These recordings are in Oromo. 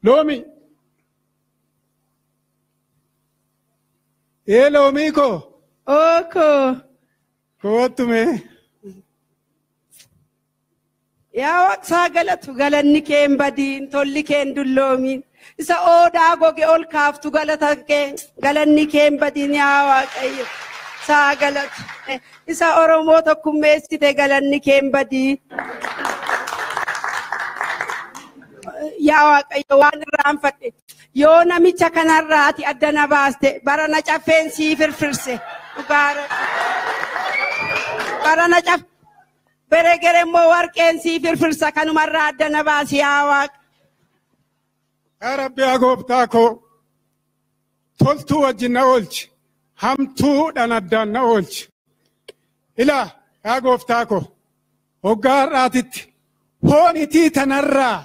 Loomi. Loomii koo. Ookoo. Kootu mee. Yaa Waaqsaa galatu galanni kee hin badiin tolli kee hin dulloomiin isa oodaa goge ol kaaftu galata kee galanni kee hin badiin yaa Waaqayyo saa galatu isa Oromoo tokkummeessite galanni kee hin badiin. Yaa Waaqayyo waan irraanfadhe yoo namicha kanarraati adda na baaste bara na caffeen sii firfirse dhugaara bara na caffeen. Beregere mo warqeen sii firfirsa kanumarraa adda na baasi yaa Waaqa. Yaa Rabbi yaa gooftaa koo toltuu wajjin na oolchi hamtuudhaan addaan na oolchi. Ilaa yaa gooftaa koo hoggaa har'aatitti hoonitii tanarraa.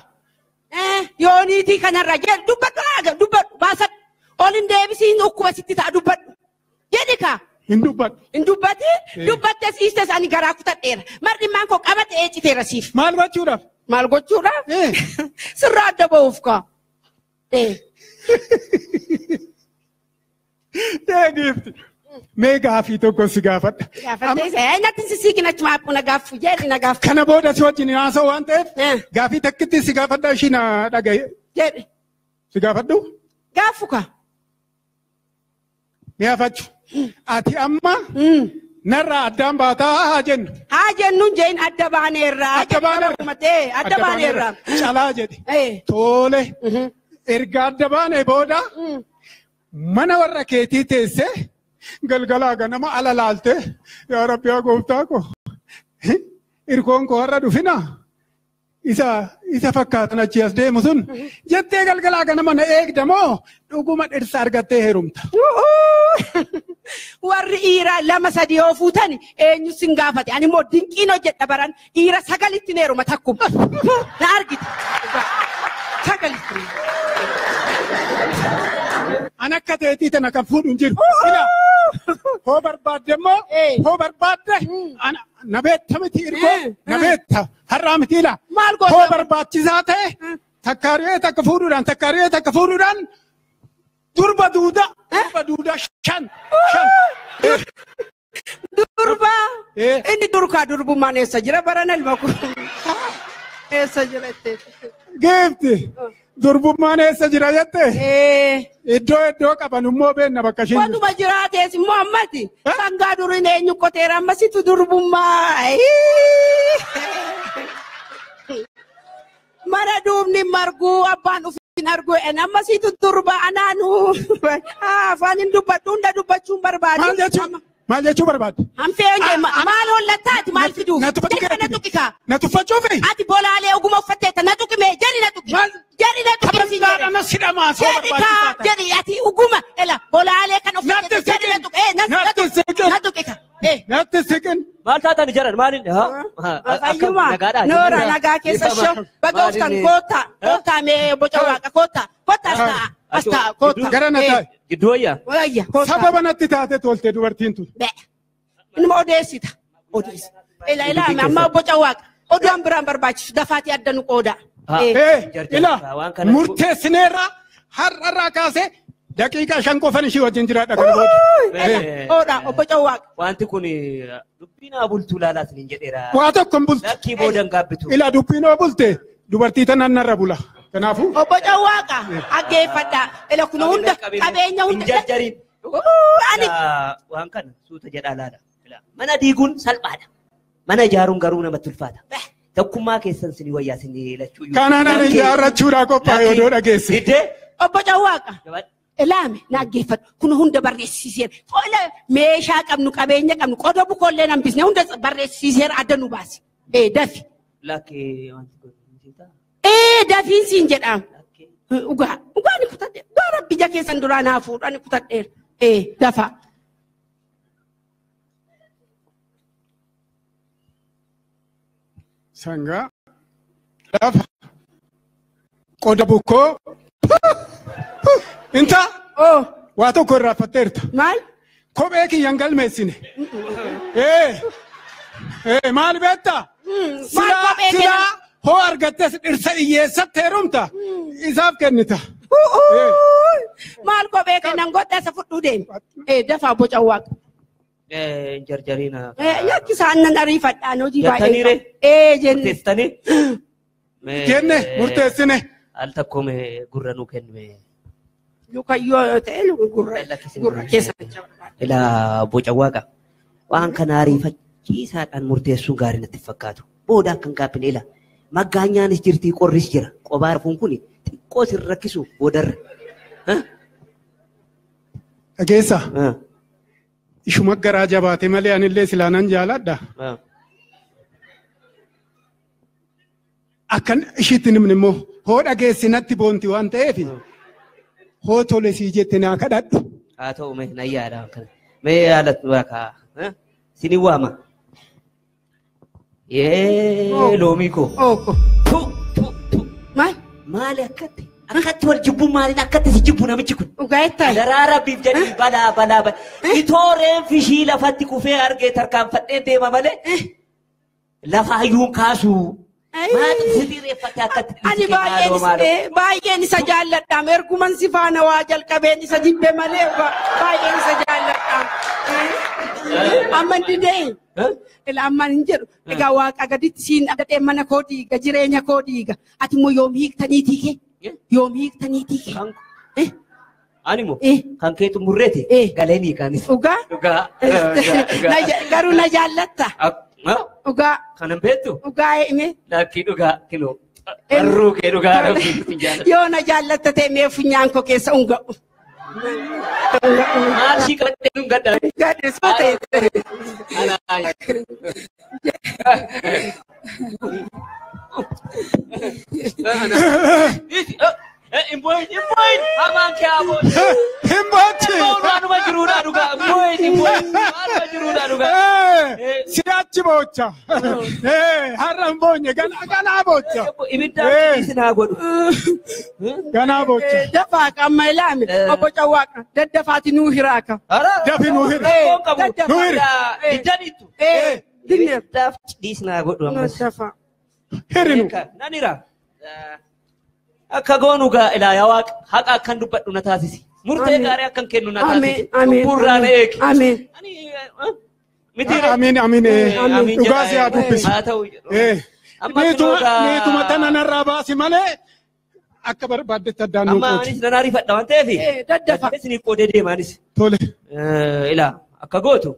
Yooniitii kanarraa jedhu dubbadhu baasadhu ol hin deebisiin ukkuma sitti ta'a dubbadhu jedhi kaa. Hindubbadhu. Hindubbati dubbatte siistes ani garaa kutadheera. Mar'immaan koo qabate eeciteera siif. Maal gochuudhaaf? Maal gochuudhaaf? Sirraa adda ba'uuf kaa. Deebiifti. Mee gaafii tokko si gaafadha. Gaafadha. Natti sissiiqina achuma akkuma gaaffu jedhi na gaaffu. Kana booda si wajjin haasa'u waan ta'eef gaafii takkitti si gaafadha ishii na dhagaye. Jedhi. Si gaafadhu? Gaaffu kaa. Ni haafachu. Ati amma narraa addaan baataa haa jennu. Haa jennuun jeen adda baaneerraa. Adda baaneerraa. Calaa jedhi. Tole. Erga adda baanee booda mana warra keetii teessee galgalaa ganama ala laalte yaa Rabbi yaa gooftaa koo irkoon koo har'a dhufina isa fakkaatan achi as deemu sun jettee galgalaa ganama na eegdamoo dhuguma dhirsa argattee heerumta. Warri dhiiraa lama sadii yoo fuutan eenyu sin gaafate ani immoo dinqiin hojjedha baran dhiira sagalitti neeruma takkuma na argite sagalitti. An akka teetii tana kan fuudhu hin jiru. Hoo barbaadde immoo hoo barbaadde na beetta miti irgoo na beetta har'aa miti ila. Hoo barbaachisaa ta'e takkaariyee takka fuudhuudhaan durba duuda shan. Durba inni durbummaan eessa jira baran elma kun eessa jira jettee. Geefti durbummaan eessa jira jettee. Iddoo qaban immoo beenna bakka isheen. Wantuma jiraatees immoo ammati sangaa duriin eenyu qoteera ammasitu durbummaa. Mana duubni marguu abbaan uffiin arguu ammasitu durba anaanu afaan hin dubbadhu hunda dubbachuun barbaadu. Maal jechuu barbaadde? Hanfee maal hollattaati maal fiduuf? Na tuqikaa. Na tuffachuufi? Ati bolaalee oguma uffatteetta na tuqime jari na tuqi. Jari na tuqi. Taphattaadhana sidhamaa soo barbaachisaa. Jari ati oguma ela bolaalee kan uffatteetta jari na tuqi. Na tuqika. Natti siqin. Maal taatan jiran maaliin? Fayyuma noora nagaa keessa shoo baga uftan koottaa mee boca waaqa koottaa astaa koottaa. Gara na taa'e. Gidduu wayyaa. Sababa natti taate tolte dubartiin tun. Inni odeessita. Ilaa amma boca waaqa oduun biraan barbaachisu dafaatii adda nu qooda. Ilaa murteessineerra har'arraa kaasee daqiiqaa 5 qofan ishii wajjin jiraadha kana booda. Oodha boca waaqa. Wanti kun dubbiin bultuu laalaas ni jedheera. Waa tokko hin bulte. Lakkii boodan gaabbitu. Ilaa dubbiin bulte dubartii tanaan narra bula. Kanaafuu. Boca waaqa aggeeffadha. Ila kun hunda qabeenya hunda. Jarjariin. Ani. Waan kana suuta jedhaa laala. Mana diiguun salphaadha. Mana ijaaruun garuu namatti ulfaata. Tokkummaa keessan sinii wayyaa sinii lachuu. Kanaan ani ijaarrachuudhaa qophaa'e odoo dhageesse. Diddee. Boca waaqa. Ilaame na aggeeffadhu kun hunda barreessiseera. Meeshaa qabnu qabeenya qabnu qoda bukoollee nan bisne hunda barreessiseera adda nu baase. Dafi. Lakkee wanti kun. Dafiin siin jedhama. Dhugaa ni kutadhe. Gara biyya keessan duraa naa fuudha ni kutadheera. Dafa. Sangaa. Dafa. Qoda bukkoo. Inta. Waa tokko irraa fatteerta. Maal? Kophee kiyyaan galmeessine. Maal beektaa? Silaa hoo argattes dhirsa hiyyeessatti heerumta isaaf kennita. Maal kophee kennan godha isa fudhuu deemi. Dafaa boca waaqa. Jarjarina. Yakki isaan nan ariifadhaan hojii Jattaniire? Jenne. Teessitanii? Jenne murteessine. Al takkume gurra nuu kennime. Lukayyoo ta'e gurra keessa. Ilaa boca waaqa. Waan kana ariifachiisaadhaan murteessuun gaarii natti fakkaatu. Booda akkan gaaffine ila. Maggaanyaanis jirtii qorris jira. Qophaa arfuun kuni xiqqoo sin rakkisu boodarra. Dhageessa. Ishuma garaa jabaate malee anillee silaanan jaaladha. Akkan ishiitti nimni immoo hoo dhageessinatti boonti waan ta'eef hoo tole sii jette naa kadhadhu. Haa ta'u mee nayyaadha kana. Mee yaalattu waaqa. Sini waama. Loomii koo. Maali akkatti? Akkatti wal jibbuun maaliin akkatti si jibbu namichi kun? Dhugaa'ettaa? Daraa rabbiif jedhii balaa. Itoo reenfi ishii lafatti kufee argee tarkaanfadhee deema malee lafa hayyuun kaasu. Maali sirrii reeffattee akkatti Ani baay'een isa jaalladhaam. Erguman si faana waa jalqabeen isa jibbe malee baay'een isa jaalladhaam. Amman didee. Ila amman hin jedhu. Egaa waaqa gaditti siin abdatee mana koo diiga jireenya koo diiga. Ati immoo yoom hiiktaniitii kee? Yoom hiiktaniitii kee? Ani immoo kan keetu murreeti galeenii kaanis. Dhugaa? Dhugaa. Garuu na jaallatta. Dhugaa. Kanan beektu? Dhugaa ime? Lakkii dhugaa kiloo. Harruu kee dhugaa rabbiin jaallata. Yoo na jaallatta ta'e mee funyaan koo keessa unga'u. Maal shii qabadhee nun gadda. Gadde soo ta'e. Imboin, hamaan kee aboo. Himbooti. Waanuma jiruudha dhugaa. Imboin, waanuma jiruudha dhugaa. Siyachi bocha. Har'a hin boonye ganaa bocha. Ibiddaan isinaa godhu. Ganaa bocha. Dafaa qamma ilaame obbo Cawwaaqa daddafaati nuu hiraaka. Dafi nuu hira. Nuu hira. Iddaniittu. Ibiddaaf dhiisnaa godhu ammas. Dafaa. Hirinu. Nan hira. Akka goonu gaa ilaayaa waaqa haqa akkan dubbadhu na taasisi. Murtee gaarii akkan kennu na taasisi. Burraa na eegi. Ameen. Amiin. Dhugaa si haa dubbisu. Haa ta'u jedhu. Niituma tana narraa baasi malee akka barbaaddetti addaan nuu qooti. Amma anis nan ariifadha waan ta'eef. Daddafa. Isinii qoodee deemaanis. Tole. Ilaa akka gootu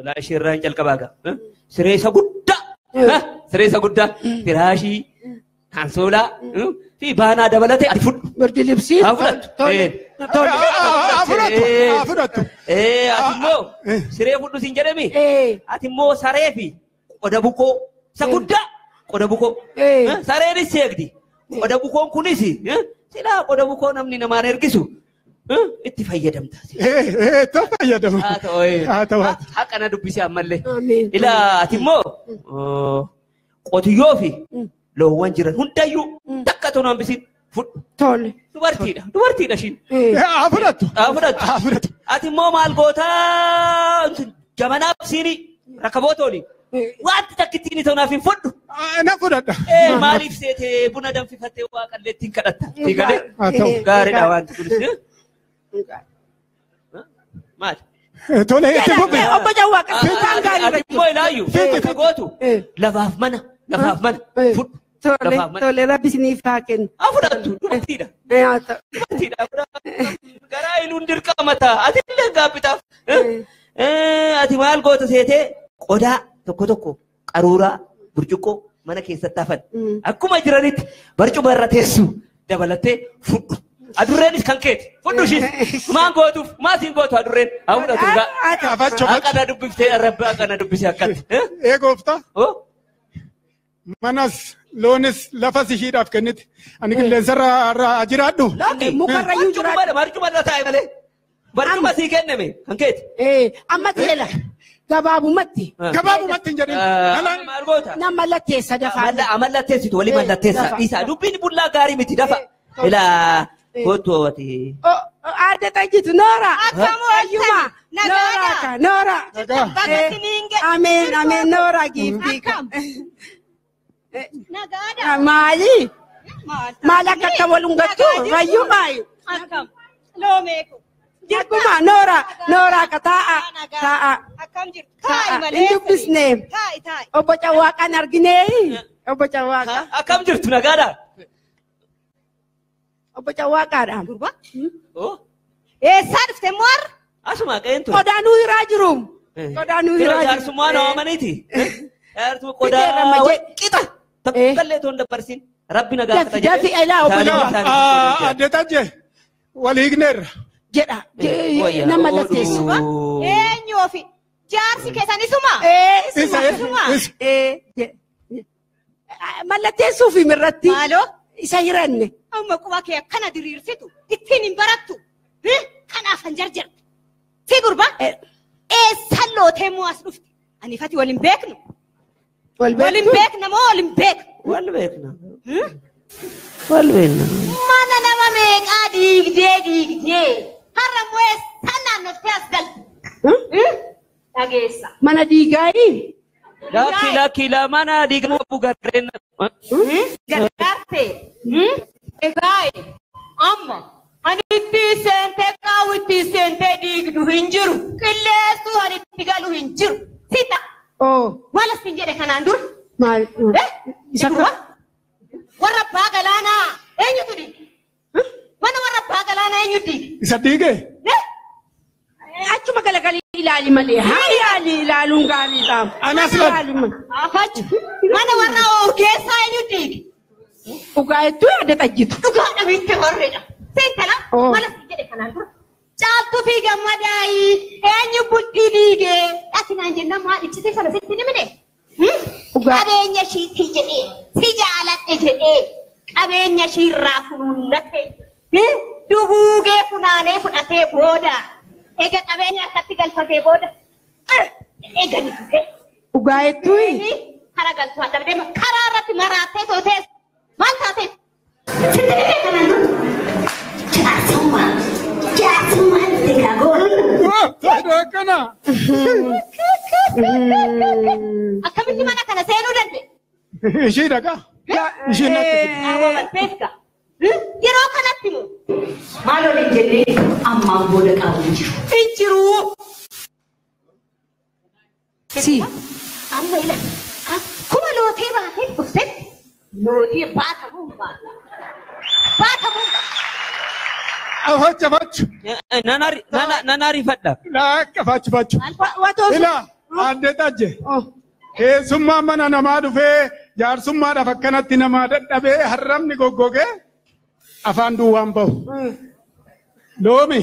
laa isheerraa hin jalqabaa gaa. Siree isa guddaa. Siree isa guddaa. Firaashii. Hansoolaa fi baanaa dabalatee ati fudhu. Birdi libsii. Haa fudhattu. Fudhattu. Ati immoo siree fudhu siin jedhami. Ati immoo saree fi qoda bukoo isa guddaa qoda bukoo. Sareenis seegdi. Qoda bukoon kunis silaa qoda bukoo namni namaan ergisu itti fayyadamta. Itti fayyadama. Haa ta'u. Haqa na dubbisi ammallee. Ilaa ati immoo qotiyyoo fi loowwan jiran hundayyuu takka toon hambisiin fudhu. Tole. Dubartiidha ishiin. Haa fudhattu. Ati immoo maal gootaa jabanaaf siinii rakkaboota wanti takkittiin ta'unaaf hin fudhu. Na fudhadha. Maaliif seetee buna danfifattee waaqalleettiin kadhatta. Galee gaariidha wanti kunis. Maali? Tole itti fufne. Obbo Cawwaaqa fiixaan gaarii. Ati immoo ilaayyuu akka gootu lafaaf mana fudhu. Tole rabbi isiniif haa kennu. Haa fudhattu dubartiidha. Garaa iluun dirqamataa. Ati illee gaabbitaaf. Ati maal goota seetee qodaa tokko qaruuraa burcuqqoo mana keessatti hafan. Akkuma jiranitti barcuma irra teessu dabalatee fudhu. Adurreenis kan keeti. Fudhu ishiis. Maan gootuuf maasiin gootu adurreen. Haa fudhatu gaa. Akkana dubbiftee rabbi akkana dubbisee akkatti. Gooftaa. Manas loonis lafas ishiidhaaf kenniti. Ani qilleensarra jiraadhu. Mukarrayyuu jiraadhu. Barcuma irra taa'e malee. Barcuma sii kenname kan keeti. Ammatti jala. Gabaabumatti. Gabaabumatti hin jedhin. Maal goota? Na mallatteessa dafaa. Mallatteessitu walii mallatteessa. Isa dubbiin bullaa gaarii miti dafa. Ilaa kootu ati. Aadde Xajjitu Noora. Akkamoo ayyuma. Noora. Ameen Noora giiftii. Nagaadha. Maali? Maal akka walungattu rayyuu maayi? Akkam loomeeku. Akkuma Noora ka taa'a. Akkam jirtu. Taa'i malee. Hin dubbisnee. Taa'i. Obbo Cawwaaqaan arginee. Obbo Cawwaaqa. Akkam jirtu nagaadha. Obbo Cawwaaqaadha. Durba. Eessaa dhufte moor? Asuma qeen ture. Qodaanuu hiraa jiru. Qodaanuu hiraa jiru. Jaarsummaa nama amaniiti. Qodaa qixa. Tokkollee toon dabarsin. Rabbi nagaa fata jedhee. Dafi elaa obbo Cawwaaqaa. Adde Tajje wal hiikneerra. Jedha. Nama latteessu. Eenyu ofi? Jaarsi keessan isuma? Isuma. Mallatteessuuf irratti. Maaloo? Isa hiranne. Amma quba kee akkana diriirsitu ittiin hin barattu. Kanaaf han jarjarte. Si gurba? Eessan lootee moo as dhufti? Ani fati wal hin beeknu. Wal hin beekna moo wal hin beeknu? Wal beekna. Wal beekna. Mana nama meeqaa diigdee. Har'a moo eessan naannoftee as galte? Dhageessa. Mana diigaayi. Lakki mana diigama bugarreen. Gargaarte. Egaa amma ani itti seentee qaawwitti seentee diigdu hin jiru. Qilleessuu ani itti galu hin jiru. Sita. Maal asin jedhe kanaan dura? Maal? Isa dura? Warra abbaa galaanaa eenyutu diige? Mana warra abbaa galaanaa eenyu diige? Isa diige? Achuma galagalii ilaali malee. Haa yaali ilaaluun gaariidha. Anas ilaali. Afachu. Mana warra ogeessaa eenyu diige? Dhugaa hedduu yaada tajjitu. Dhugaa dhabiitti horreedha. Seentala maal asin jedhe kanaan dura? Caaltuu fi gammadaayi eenyu bultii diige? Asinaan jenna maal ichitee sana sitti ni mine? Qabeenya ishiitti jedhee si jaaladhe jedhee qabeenya ishiirraa funuunnate duguugee funaanee fudhatee booda eega qabeenya akkatti galfatee booda eega ni dhufe. Dhugaa hedduu karaa galtuu adda deema karaa irratti maraattee tootees maal taateef? Sitti ni beekaman jaarsummaa itti kagoon. Akkana. Akkamitti mana kana seenuu danda'e? Ishii dhagaa. Ishii natti. Yeroo kanatti moo maal olin jennee ammaan booda qabu hin jiru. Hin jiru. Si. Amma ila akkuma lootee baatee dhuftetti lootee baatamuun baata. Baatamuun baata. Fachu. Nanarifadha. Lakka fachu. Ila adde Tajje. Keessummaa mana namaa dhufee jaarsummaadhaaf akkanatti namaa dadhabee harramni goggogee afaan duwwaan bahu. Loomi.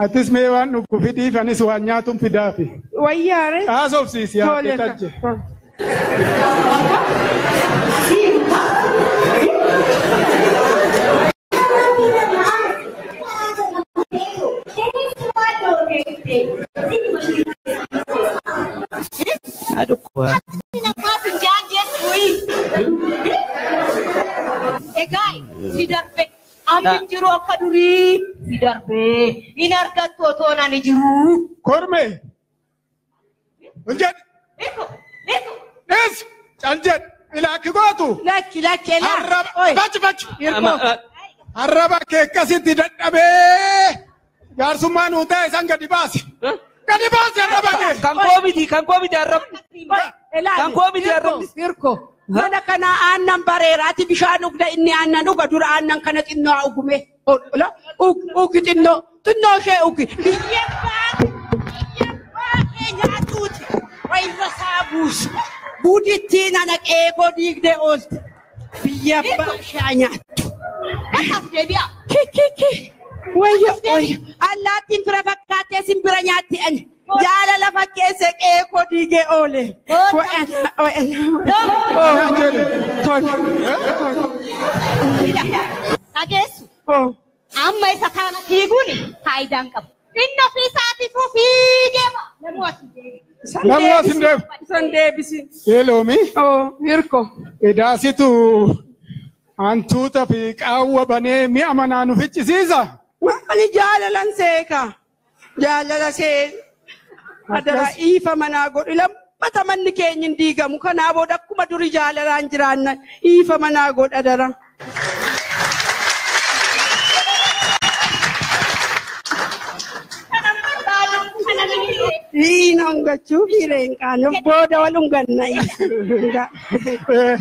Atis mee waan dhuguu fidiif anis waan nyaatuun fidaafi. Wayyaare. Haasofsiisi adde Tajje. Aduh, kuat. Egai, sidarbe. Amin jiru akka durii sidarbe. In argattu otoo nani jiru. Korme. Hojjet. Eko. Des. Caljet. Ilaki gootu. Lakki elaa. Fachu. Arraba kee akkasitti dadhabee jaarsummaa nuu ta'e san gadi baasi. Gadi baasi arraba kee. Kan koo miti arraba. Kan koo miti arraba. Hirko. Mana kana aannan bareeraati bishaan dhugda inni aannan dhuga dura aannan kana xinnoo ugume. Ugi xinnoo ishee ugi. Biyyebbaa nyaatuuti. Wayirra saabuusu. Buudittiin ana qeekoo diigdee oolte. Biyyebbaa ishee nyaattu. Akkas deebi'a. Kiki. Wayyo. Allaattiin fira fakkaatee simbira nyaatti ani. Jaalala fakkeesse qeekoo diigee oole. Dhageessu. Amma isa kana fiiguun faayidaan qabu. Inni ofii isaatiif fiigee namuu as hin deebi'u. San deebisi. Eeloomi. Hirko. Edaasitu hantuuta fi qaawwa banee mi'a manaa nu ficcisiisa. Ani jaalalan seeka. Jaalala see. Adara ifa manaa godhu lamma dhiphata manni keenya hin diigamu. Kanaa booda akkuma durii jaalalaan jiraanna ifa manaa godha dara. Hiinaan gachuu hireen qaana booda walum ganna.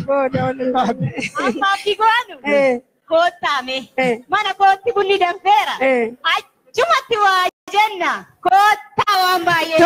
Booda walum ganna. Ammaatti goonu. Koottaame. Mana kootti bulli danfeera. Achumatti waa jenna. Koottaa waan baay'ee.